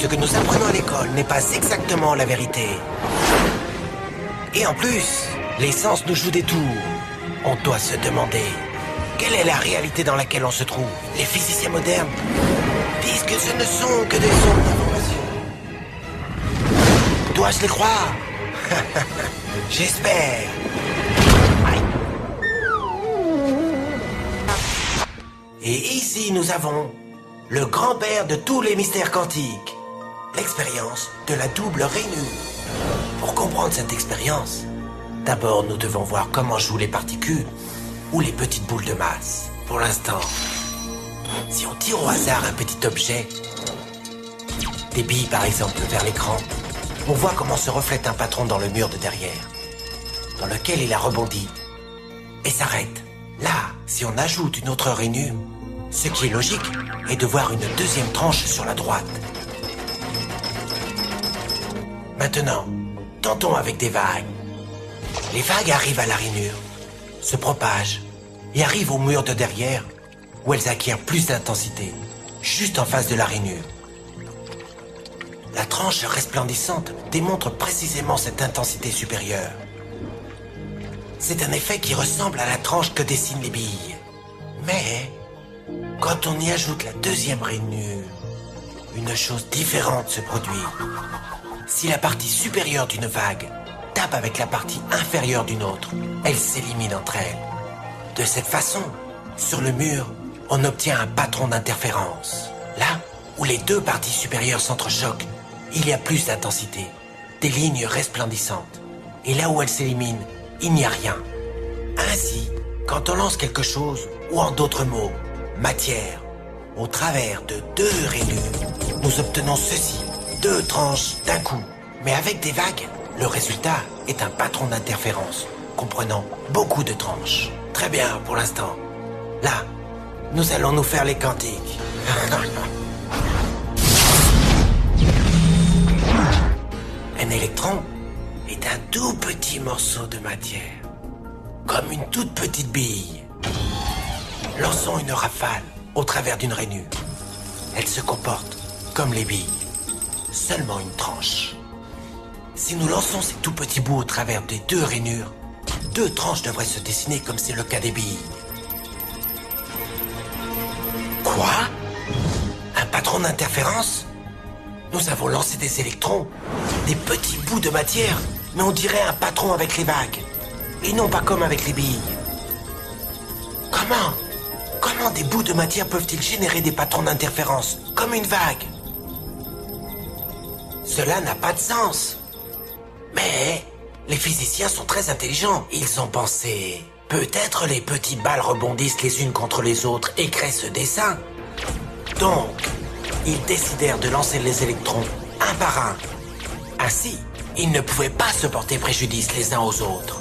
ce que nous apprenons à l'école n'est pas exactement la vérité. Et en plus, les sens nous jouent des tours. On doit se demander, quelle est la réalité dans laquelle on se trouve? Les physiciens modernes disent que ce ne sont que des ondes d'information. Dois-je les croire? J'espère. Et ici, nous avons le grand-père de tous les mystères quantiques, l'expérience de la double rainure. Pour comprendre cette expérience, d'abord nous devons voir comment jouent les particules ou les petites boules de masse. Pour l'instant, si on tire au hasard un petit objet, des billes par exemple vers l'écran, on voit comment se reflète un patron dans le mur de derrière, dans lequel il a rebondi et s'arrête. Là, si on ajoute une autre rainure, ce qui est logique est de voir une deuxième tranche sur la droite. Maintenant, tentons avec des vagues. Les vagues arrivent à la rainure, se propagent et arrivent au mur de derrière où elles acquièrent plus d'intensité, juste en face de la rainure. La tranche resplendissante démontre précisément cette intensité supérieure. C'est un effet qui ressemble à la tranche que dessinent les billes. Mais, quand on y ajoute la deuxième rainure, une chose différente se produit. Si la partie supérieure d'une vague tape avec la partie inférieure d'une autre, elles s'éliminent entre elles. De cette façon, sur le mur, on obtient un patron d'interférence. Là où les deux parties supérieures s'entrechoquent, il y a plus d'intensité, des lignes resplendissantes. Et là où elles s'éliminent, il n'y a rien. Ainsi, quand on lance quelque chose, ou en d'autres mots, matière, au travers de deux rainures, nous obtenons ceci, deux tranches d'un coup. Mais avec des vagues, le résultat est un patron d'interférence, comprenant beaucoup de tranches. Très bien pour l'instant. Là, nous allons nous faire les quantiques. Un électron est un tout petit morceau de matière, comme une toute petite bille. Lançons une rafale au travers d'une rainure. Elle se comporte comme les billes, seulement une tranche. Si nous lançons ces tout petits bouts au travers des deux rainures, deux tranches devraient se dessiner comme c'est le cas des billes. Quoi? Un patron d'interférence? Nous avons lancé des électrons, des petits bouts de matière, mais on dirait un patron avec les vagues, et non pas comme avec les billes. Comment des bouts de matière peuvent-ils générer des patrons d'interférence, comme une vague? Cela n'a pas de sens. Mais les physiciens sont très intelligents. Ils ont pensé, peut-être les petites balles rebondissent les unes contre les autres et créent ce dessin. Donc, ils décidèrent de lancer les électrons un par un. Ainsi, ils ne pouvaient pas se porter préjudice les uns aux autres.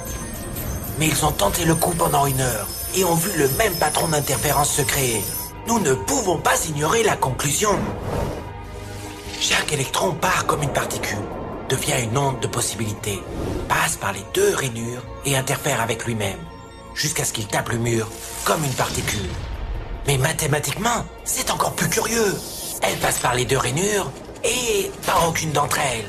Mais ils ont tenté le coup pendant 1 heure et ont vu le même patron d'interférence se créer. Nous ne pouvons pas ignorer la conclusion. Chaque électron part comme une particule, devient une onde de possibilités, passe par les deux rainures et interfère avec lui-même, jusqu'à ce qu'il tape le mur comme une particule. Mais mathématiquement, c'est encore plus curieux. Elle passe par les deux rainures et par aucune d'entre elles.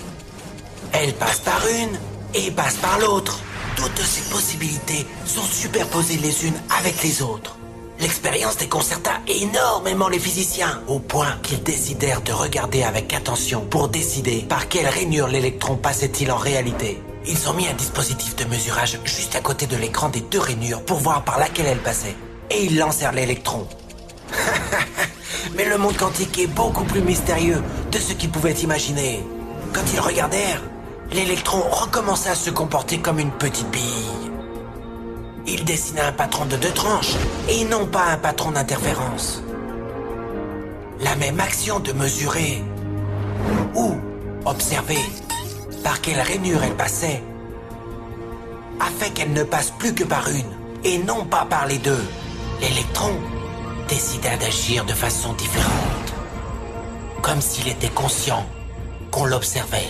Elle passe par une et passe par l'autre. Toutes ces possibilités sont superposées les unes avec les autres. L'expérience déconcerta énormément les physiciens, au point qu'ils décidèrent de regarder avec attention pour décider par quelle rainure l'électron passait-il en réalité. Ils ont mis un dispositif de mesurage juste à côté de l'écran des deux rainures pour voir par laquelle elle passait. Et ils lancèrent l'électron. Mais le monde quantique est beaucoup plus mystérieux de ce qu'ils pouvaient imaginer. Quand ils regardèrent, l'électron recommença à se comporter comme une petite bille. Il dessina un patron de 2 tranches et non pas un patron d'interférence. La même action de mesurer ou observer par quelle rainure elle passait a fait qu'elle ne passe plus que par une et non pas par les deux. L'électron décida d'agir de façon différente, comme s'il était conscient qu'on l'observait.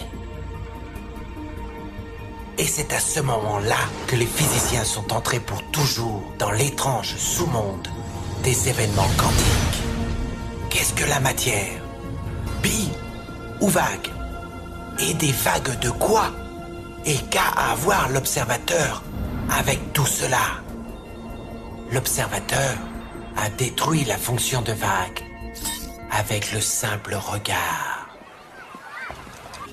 Et c'est à ce moment-là que les physiciens sont entrés pour toujours dans l'étrange sous-monde des événements quantiques. Qu'est-ce que la matière? Bi ou vagues. Et des vagues de quoi? Et qu'a à voir l'observateur avec tout cela? L'observateur a détruit la fonction de vague avec le simple regard.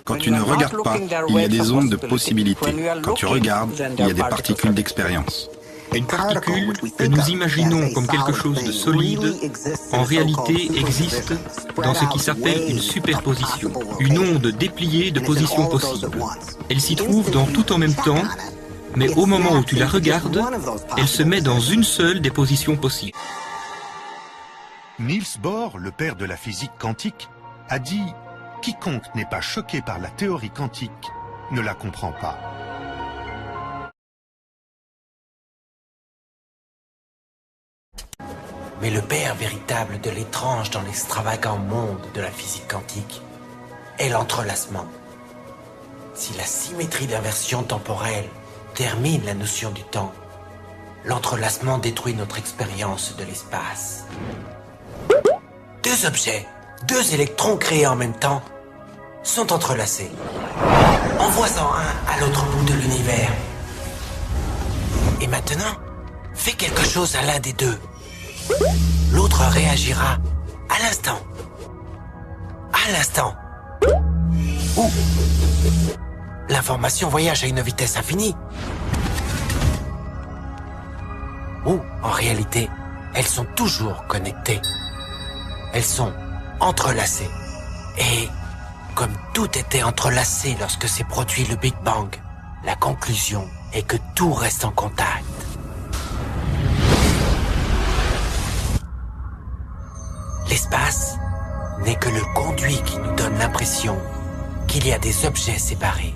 Quand tu ne regardes pas, il y a des ondes de possibilités. Quand tu regardes, il y a des particules d'expérience. Une particule que nous imaginons comme quelque chose de solide, en réalité existe dans ce qui s'appelle une superposition, une onde dépliée de positions possibles. Elle s'y trouve dans tout en même temps, mais au moment où tu la regardes, elle se met dans une seule des positions possibles. Niels Bohr, le père de la physique quantique, a dit « Quiconque n'est pas choqué par la théorie quantique ne la comprend pas ». Mais le père véritable de l'étrange dans l'extravagant monde de la physique quantique est l'entrelacement. Si la symétrie d'inversion temporelle termine la notion du temps, l'entrelacement détruit notre expérience de l'espace. Deux objets, deux électrons créés en même temps, sont entrelacés, envoie-en un à l'autre bout de l'univers. Et maintenant, fais quelque chose à l'un des deux. L'autre réagira à l'instant. À l'instant. Ou l'information voyage à une vitesse infinie. Ou, en réalité, elles sont toujours connectées. Elles sont entrelacées. Et, comme tout était entrelacé lorsque s'est produit le Big Bang, la conclusion est que tout reste en contact. L'espace n'est que le conduit qui nous donne l'impression qu'il y a des objets séparés.